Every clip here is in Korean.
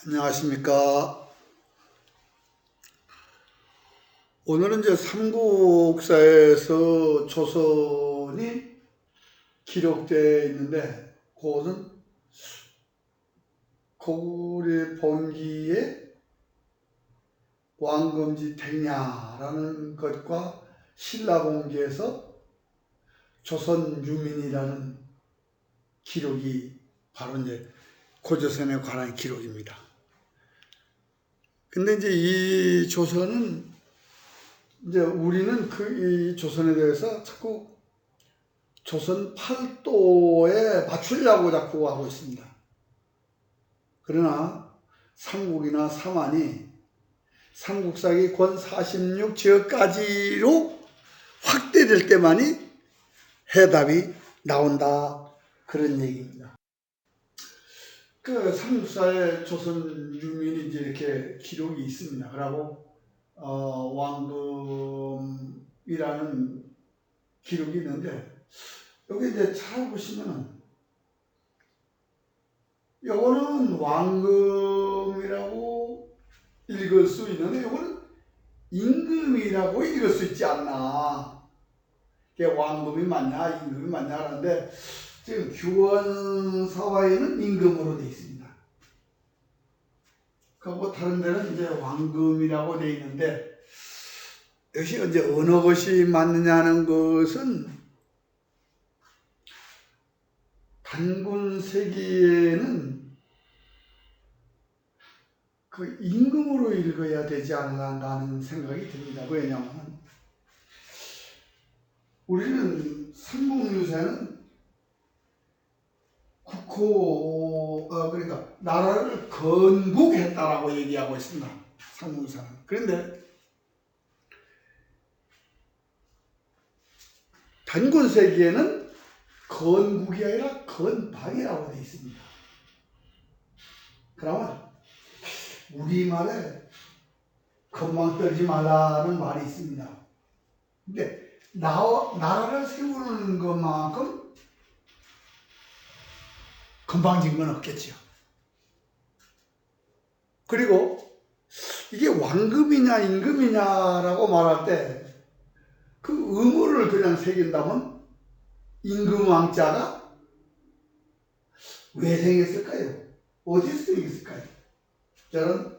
안녕하십니까. 오늘은 이제 삼국사에서 조선이 기록되어 있는데, 그것은 고구려 본기의 왕검지 택야라는 것과 신라본기에서 조선 유민이라는 기록이 바로 이제 고조선에 관한 기록입니다. 근데 이제 이 조선은 이제 우리는 이 조선에 대해서 자꾸 조선 팔도에 맞추려고 자꾸 하고 있습니다. 그러나 삼국이나 삼한이 삼국사기 권 46지역까지로 확대될 때만이 해답이 나온다, 그런 얘기입니다. 그 삼국사에 조선 유민이 이제 이렇게 기록이 있습니다. 그리고 왕금이라는 기록이 있는데, 여기 이제 잘 보시면은 요거는 왕금이라고 읽을 수 있는데 요거는 임금이라고 읽을 수 있지 않나. 이게 왕금이 맞냐 임금이 맞냐 하는데, 지금 규원사화에는 임금으로 되어 있습니다. 그리고 다른 데는 이제 왕금이라고 되어 있는데, 역시 이제 어느 것이 맞느냐는 것은 단군세기에는 그 임금으로 읽어야 되지 않나라는 생각이 듭니다. 왜냐하면 우리는 삼국유사는 그러니까 나라를 건국했다라고 얘기하고 있습니다. 삼국유사는. 그런데 단군세기에는 건국이 아니라 건방이라고 되어 있습니다. 그러면 우리말에 건방 떨지 말라는 말이 있습니다. 근데 나라를 세우는 것만큼 건방진 건 없겠죠. 그리고 이게 왕금이냐 임금이냐라고 말할 때 그 의무를 그냥 새긴다면 임금왕자가 왜 생겼을까요? 어디서 생겼을까요? 저는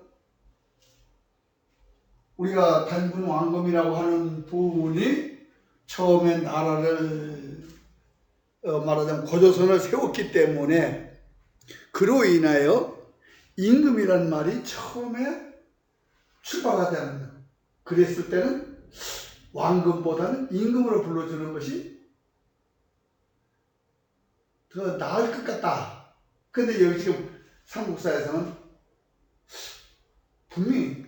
우리가 단군 왕검이라고 하는 분이 처음에 나라를 말하자면 고조선을 세웠기 때문에, 그로 인하여 임금이란 말이 처음에 출발하지 않았나. 그랬을 때는 왕금보다는 임금으로 불러주는 것이 더 나을 것 같다. 근데 여기 지금 삼국사에서는 분명히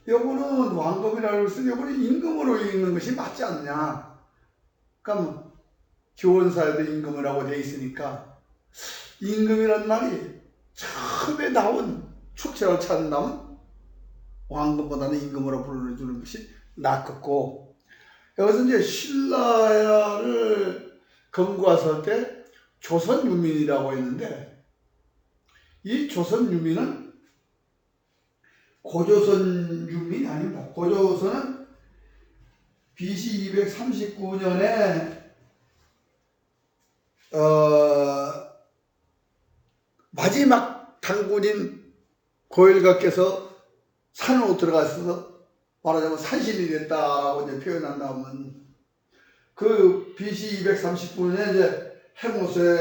요거는 왕금이라고 해서 요거는 임금으로 읽는 것이 맞지 않냐. 그럼 교원사에도 임금이라고 되어 있으니까 임금이란 말이 처음에 나온 축제로 찾는다면 왕금보다는 임금으로 불러주는 것이 낫겠고, 여기서 이제 신라를 건국했을 때 조선 유민이라고 했는데, 이 조선 유민은 고조선 유민이 아닙니다. 고조선은 BC 239년에 마지막 단군인 고열가께서 산으로 들어가서 말하자면 산신이 됐다라고 이제 표현한다면, 그 BC 239년에 이제 해모수의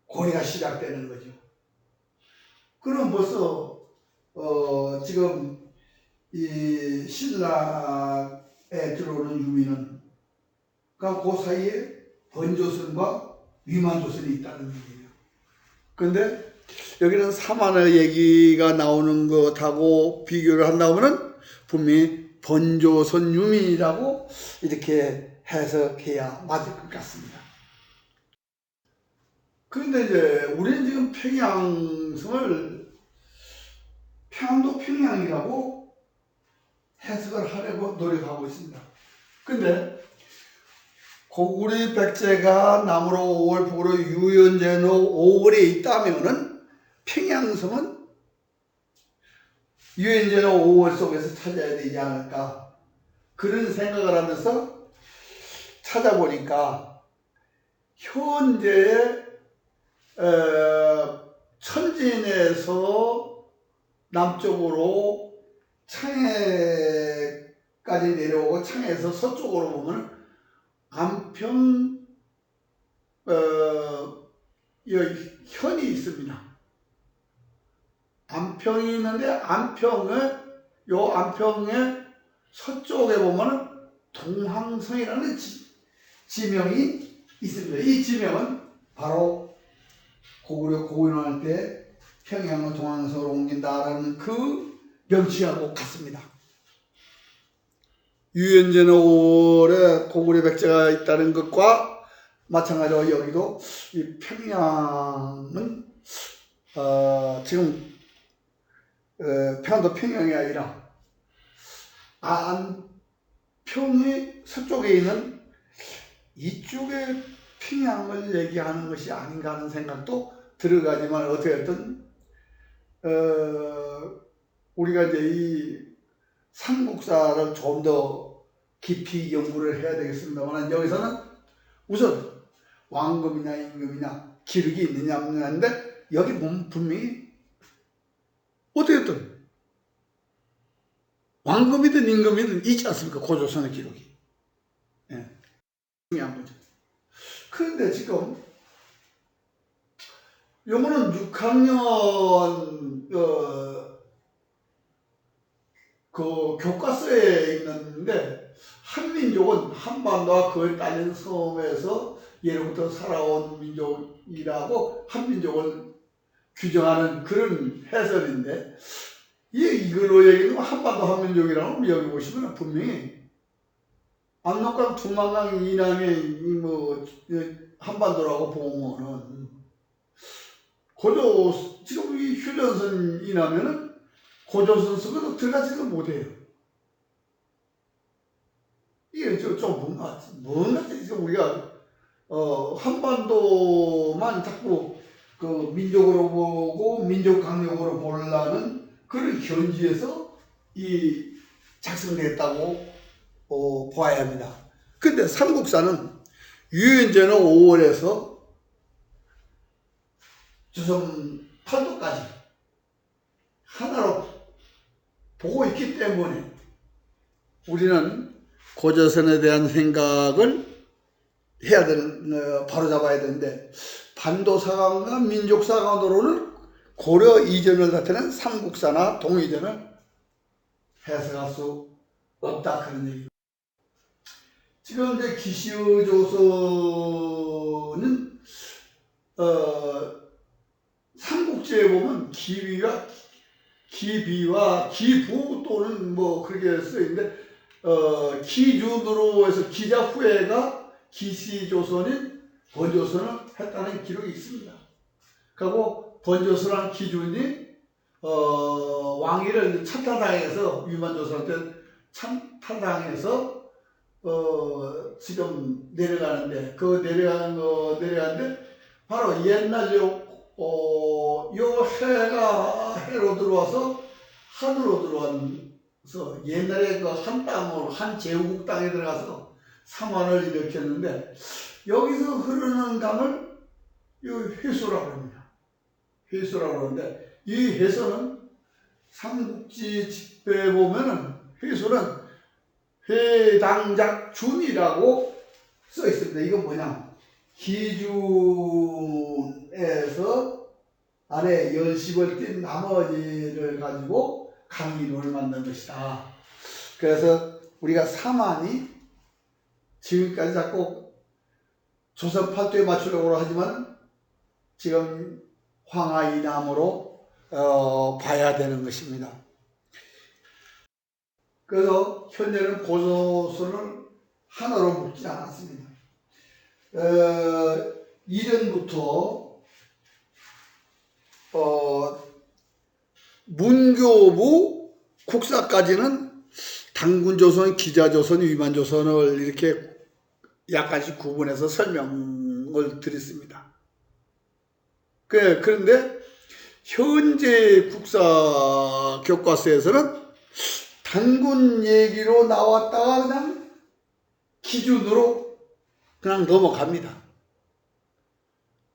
고리가 시작되는 거죠. 그럼 벌써 지금 이 신라에 들어오는 유민은 그 사이에 번조선과 위만조선이 있다는 얘기예요. 그런데 여기는 삼한의 얘기가 나오는 것하고 비교를 한다면은 분명히 번조선 유민이라고 이렇게 해석해야 맞을 것 같습니다. 그런데 이제 우리는 지금 평양성을 평양도 평양이라고 해석을 하려고 노력하고 있습니다. 근데 고구려 백제가 남으로 5월, 북으로 유연제로 5월에 있다면은 평양성은 유엔제는 5월 속에서 찾아야 되지 않을까 그런 생각을 하면서 찾아보니까 현재의 천진에서 남쪽으로 창해까지 내려오고 창해에서 서쪽으로 보면 안평 현이 있습니다. 안평이 있는데 안평의 서쪽에 보면 동황성이라는 지명이 있습니다. 이 지명은 바로 고구려 고인왕 때 평양을 동황성으로 옮긴다라는 그 명칭하고 같습니다. 유연제는 5월에 고구려 백제가 있다는 것과 마찬가지로 여기도 이 평양은 지금 평안도 평양이 아니라 안평이 서쪽에 있는 이쪽에 평양을 얘기하는 것이 아닌가 하는 생각도 들어가지만 어떻게든 우리가 이제 이 삼국사를 좀 더 깊이 연구를 해야 되겠습니다만 여기서는 우선 왕금이냐 임금이냐 기록이 있느냐 없느냐인데 여기 보면 분명히 어떻게든 왕금이든 임금이든 있지 않습니까? 고조선의 기록이. 예. 중요한 거죠. 그런데 지금 요거는 6학년 그 교과서에 있는데 한민족은 한반도와 그에 딸린 섬에서 예로부터 살아온 민족이라고 한민족을 규정하는 그런 해설인데 이걸로 얘기하면 한반도 한민족이라고 여기 보시면 분명히 압록강 두만강 이남의 뭐 한반도라고 보면은 지금 이 휴전선 이남에는 고조선 속에도 들어가지도 못해요. 이게 좀 뭔가 지금 우리가 한반도만 자꾸 그 민족으로 보고 민족 강력으로 보려는 그런 현지에서 이 작성됐다고 봐야 합니다. 근데 삼국사는 유연제는 5월에서 조선 팔도까지 하나로 보고 있기 때문에 우리는 고조선에 대한 생각을 해야 되는, 바로잡아야 되는데 반도사관과 민족사관으로는 고려 이전을 나타낸 삼국사나 동이전을 해석할 수 없다 그런 얘기입니다. 지금 이제 기시의 조선은 삼국지에 보면 기비와 기부 또는 뭐 그렇게 써 있는데 기준으로 해서 기자 후예가 기시조선인 번조선을 했다는 기록이 있습니다. 그리고 번조선한 기준이 왕위를 찬탈당해서 유만조선한테 찬탈당해서 지금 내려가는데 그 내려가는데 바로 옛날 요 해가 해로 들어와서 하늘로 들어와서 옛날에 그 한 땅으로 한 제후국 땅에 들어가서 삼환을 일으켰는데 여기서 흐르는 강을 이 회수라고 합니다. 회수라고 하는데 이 회수는 삼국지 집배에 보면은 회수는 회당작준이라고 써 있습니다. 이건 뭐냐? 기준에서 안에 열십을 띈 나머지를 가지고 강인을 만든 것이다. 그래서 우리가 삼환이 지금까지 자꾸 조선 팔도에 맞추려고 하지만 지금 황하이남으로 봐야 되는 것입니다. 그래서 현재는 고조선을 하나로 묶지 않았습니다. 이전부터 문교부 국사까지는 당군조선, 기자조선, 위만조선을 이렇게 약간씩 구분해서 설명을 드렸습니다. 그런데 현재 국사 교과서에서는 단군 얘기로 나왔다가 그냥 기준으로 그냥 넘어갑니다.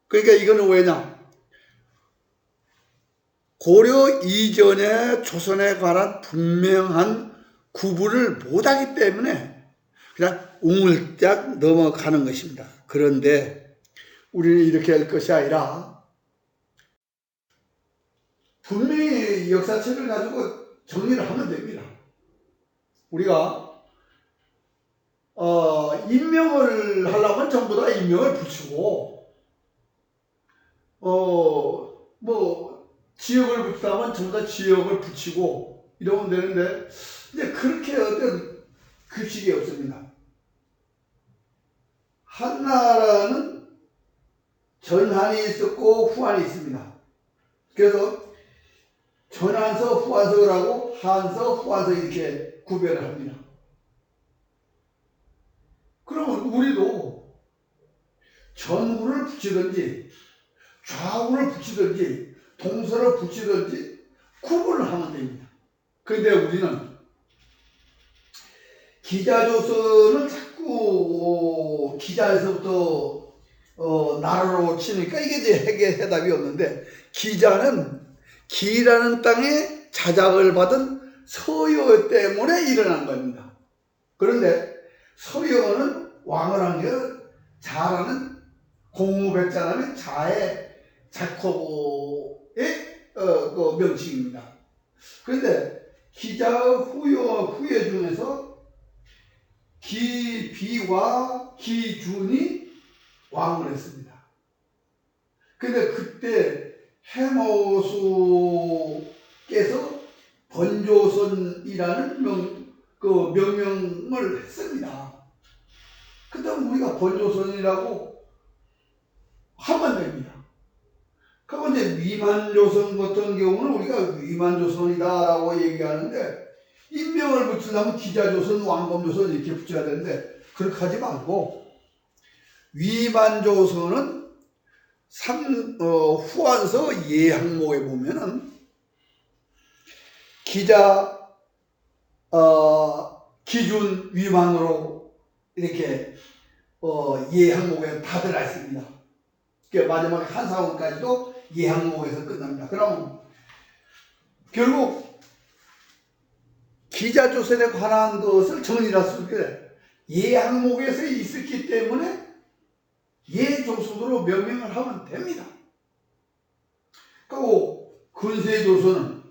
그러니까 이거는 왜냐? 고려 이전의 조선에 관한 분명한 구분을 못하기 때문에 그냥 우물짝 넘어가는 것입니다. 그런데 우리는 이렇게 할 것이 아니라 분명히 역사책을 가지고 정리를 하면 됩니다. 우리가 임명을 하려면 전부 다 임명을 붙이고 지역을 붙이려면 전부 다 지역을 붙이고 이러면 되는데 이제 그렇게 어떤 규칙이 없습니다. 한나라는 전한이 있었고 후한이 있습니다. 그래서 전한서 후한서를 하고 한서 후한서 이렇게 구별을 합니다. 그러면 우리도 전후를 붙이든지 좌우를 붙이든지 동서를 붙이든지 구분을 하면 됩니다. 그런데 우리는 기자조선을 자꾸 기자에서부터 나라로 치니까 이게 이제 해답이 없는데, 기자는 기라는 땅에 자작을 받은 서여 때문에 일어난 겁니다. 그런데 서여는 왕을 한 게 자라는 공우백자라는 자의 자코의 그 명칭입니다. 그런데 기자 후예 중에서 기비와 기준이 왕을 했습니다. 근데 그때 해모수께서 번조선이라는 명명을 했습니다. 그다음 우리가 번조선이라고 하면 됩니다. 그리고 이제 위만조선 같은 경우는 우리가 위만조선이다라고 얘기하는데, 인명을 붙이려면 기자조선, 왕검조선 이렇게 붙여야 되는데 그렇게 하지 말고 위만조선은 후한서 예항목에 보면은 기자, 기준, 위만으로 이렇게 예항목에 다 들어가 있습니다. 그러니까 마지막에 한사원까지도 예항목에서 끝납니다. 그럼 결국 기자조선에 관한 것을 정리할 수 있게 예항목에서 있었기 때문에 예조선으로 명명을 하면 됩니다. 그리고 근세조선은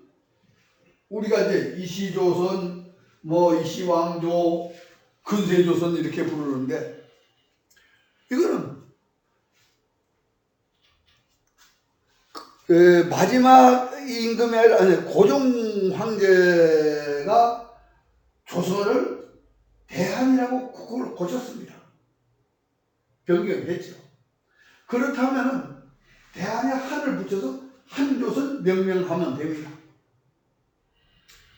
우리가 이제 이시조선, 이시왕조, 근세조선 이렇게 부르는데, 이거는 마지막 임금이 아니라 고종 황제가 조선을 대한이라고 그걸 고쳤습니다. 변경했죠. 그렇다면 대한에 한을 붙여서 한조선 명명하면 됩니다.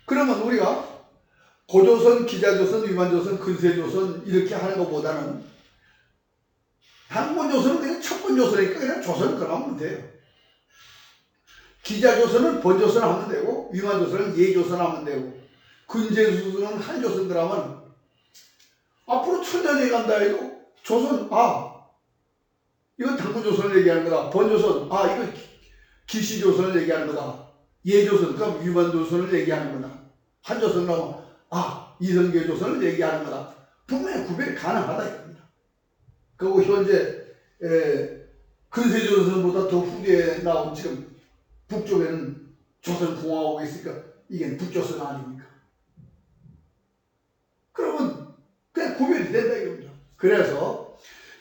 그러면 우리가 고조선, 기자조선, 위만조선, 근세조선 이렇게 하는 것보다는 단권조선은 그냥 첩권조선이니까 그냥 조선을 들어가면 돼요. 기자조선은 번조선 하면 되고, 위만조선은 예조선 하면 되고, 근세조선은 한조선 들어가면 앞으로 천년이 간다 해도 조선, 이건 당군조선을 얘기하는 거다. 번조선, 이거 기시조선을 얘기하는 거다. 예조선, 그럼 위만조선을 얘기하는 거다. 한조선 나오면 이성계조선을 얘기하는 거다. 분명히 구별이 가능하다 이겁니다. 그리고 현재 근세조선보다 더 후대에 나온 지금 북쪽에는 조선공화국이 있으니까 이게 북조선 아닙니까? 그러면 그냥 구별이 된다 이겁니다. 그래서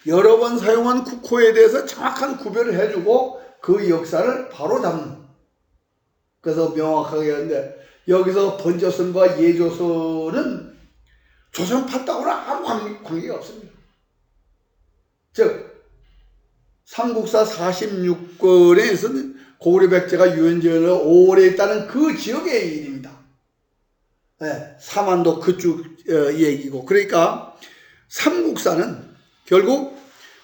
여러 번 사용한 국호에 대해서 정확한 구별을 해주고 그 역사를 바로 잡는, 그래서 명확하게 하는데, 여기서 번조선과 예조선은 조선 팠다고는 아무 관계가 없습니다. 즉 삼국사 46권에서는 고려백제가 유연전을 오래 있다는 그 지역의 일입니다. 사만도 그쪽 얘기고, 그러니까 삼국사는 결국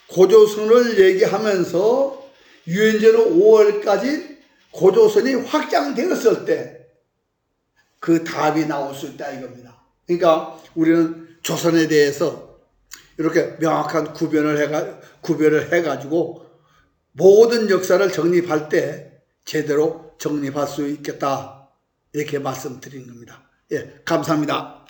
고조선을 얘기하면서 유연전 5월까지 고조선이 확장되었을 때 그 답이 나올 수 있다 이겁니다. 그러니까 우리는 조선에 대해서 이렇게 명확한 구별을 해가지고 모든 역사를 정립할 때 제대로 정립할 수 있겠다 이렇게 말씀드리는 겁니다. 예, 감사합니다.